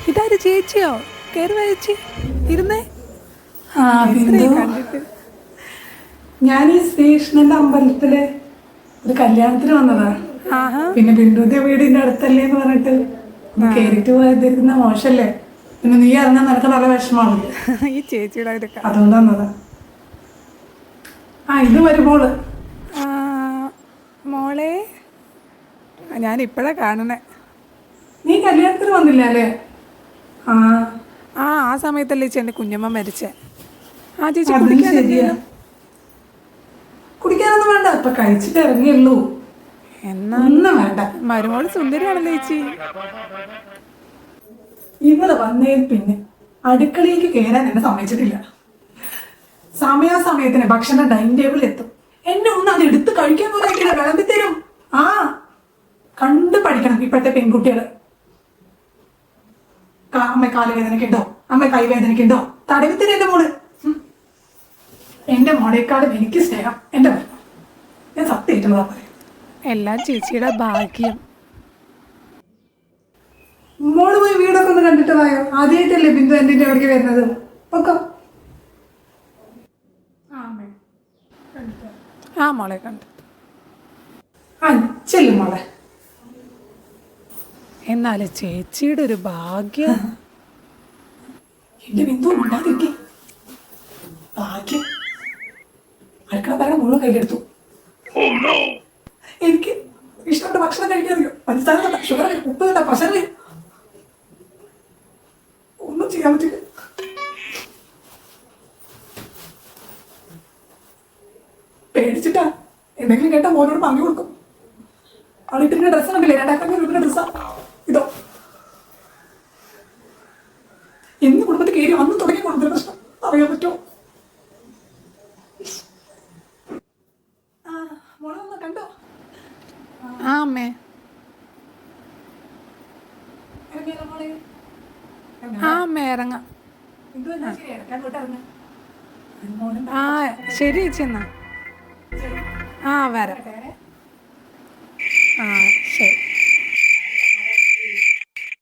ഇതാര് ചേച്ചിയോ? കയറി ചേച്ചി ഇരുന്നേ. ആ ബിന്ദു, കണ്ടിട്ട് ഞാൻ ഈ ശ്രീകൃഷ്ണന്റെ അമ്പലത്തില് ഒരു കല്യാണത്തിന് വന്നതാ. ആഹാ. പിന്നെ ബിന്ദുന്റെ വീടിന്റെ അടുത്തല്ലേ എന്ന് പറഞ്ഞിട്ട് കേറിട്ട് പോയതിരുന്ന മോശല്ലേ. പിന്നെ നീ അറിഞ്ഞാൽ നിനക്ക് നല്ല വിഷമാണ്. ഈ ചേച്ചിയുടെ ഒരു അതുകൊണ്ട് വന്നതാ. ആ ഇത് വരുമ്പോള് ആ, മോളെ ഞാൻ ഇപ്പോഴാ കാണണേ. നീ കല്യാണത്തിന് വന്നില്ല അല്ലേ? ആ ആ സമയത്തല്ലേ ചേച്ചി എൻ്റെ കുഞ്ഞമ്മ മരിച്ചേ. ആ ചേച്ചി അതും കുടിക്കാൻ ശരിയാ. എന്തെങ്കിലും? കുടിക്കാനൊന്നും വേണ്ട, ഇപ്പൊ കഴിച്ചിട്ട് ഇറങ്ങിയുള്ളൂ. എന്നാ ഒന്നും വേണ്ട. മരുമോള് സുന്ദരിയാണല്ലോ ചേച്ചി. ഇവള് വന്നേ പിന്നെ അടുക്കളയിലേക്ക് കയറാൻ എന്നെ സമ്മതിച്ചിട്ടില്ല. സമയാസമയത്തിന് ഭക്ഷണം ഡൈനിങ് ടേബിളിൽ എത്തും. എന്നെ ഒന്ന് അത് എടുത്ത് കഴിക്കാൻ പോലും വിളമ്പി തരും. ആ കണ്ടു പഠിക്കണം ഇപ്പോഴത്തെ പെൺകുട്ടികള്. അമ്മ കാല് വേദനക്കുണ്ടോ, അമ്മ കൈ വേദനക്കുണ്ടോ, തടവി തരും എന്റെ മോള്. എന്റെ മോളെക്കാളും എനിക്ക് സ്നേഹം എന്റെ മോൾ. ഞാൻ സത്യമായിട്ടുള്ളതാ പറയാം. എല്ലാം ചേച്ചിയുടെ ഭാഗ്യം. മോള് പോയി വീടൊക്കെ ഒന്ന് കണ്ടിട്ട് പോയോ? ആദ്യമായിട്ടല്ലേ ബിന്ദു എന്റെ അവിടേക്ക് വരുന്നത്. ഒക്കെ ആ മോളെ കണ്ടു. ആ ചെല്ലും മോളെ. എന്നാലും ചേച്ചിയുടെ ഒരു ഭാഗ്യം. എന്റെ ബിന്ദു ഉണ്ടാതിരിക്കെ ഭാഗ്യം. അടുക്കള ഭരണം മുഴുവൻ കയ്യിലെടുത്തു. എനിക്ക് ഇഷ്ടപ്പെട്ട ഭക്ഷണം കഴിക്കാറിയോ? പഞ്ചസാര വേണ്ട, ഷുഗർ വരും, ഉപ്പ് വേണ്ട, പ്രഷർ വരും. ഒന്നും ചെയ്യാൻ പറ്റില്ല. പേടിച്ചിട്ടാ. എന്തെങ്കിലും കേട്ടാ മോനോട് പറഞ്ഞു കൊടുക്കും. അവളിട്ടിരുന്ന ഡ്രസ്സ് കണ്ടില്ലേ? 2000 ഡ്രസ്സാ ഇതോ. എന്ന് കുടുംബത്തിൽ കയറി അന്ന് തുടങ്ങി കുടുംബ പ്രശ്നം അറിയാൻ പറ്റുമോ? മോളെ ഒന്ന് കണ്ടോ? ആ അമ്മേ. ഇറങ്ങിയാലോ മോളെ? ആ അമ്മേ ഇറങ്ങാം. ഇതെന്നാ ശരി, ഇറക്കാൻ പോയിട്ടിറങ്ങ. ആ ശരി ചേച്ചി എന്നാ. ആ വരാം. ആ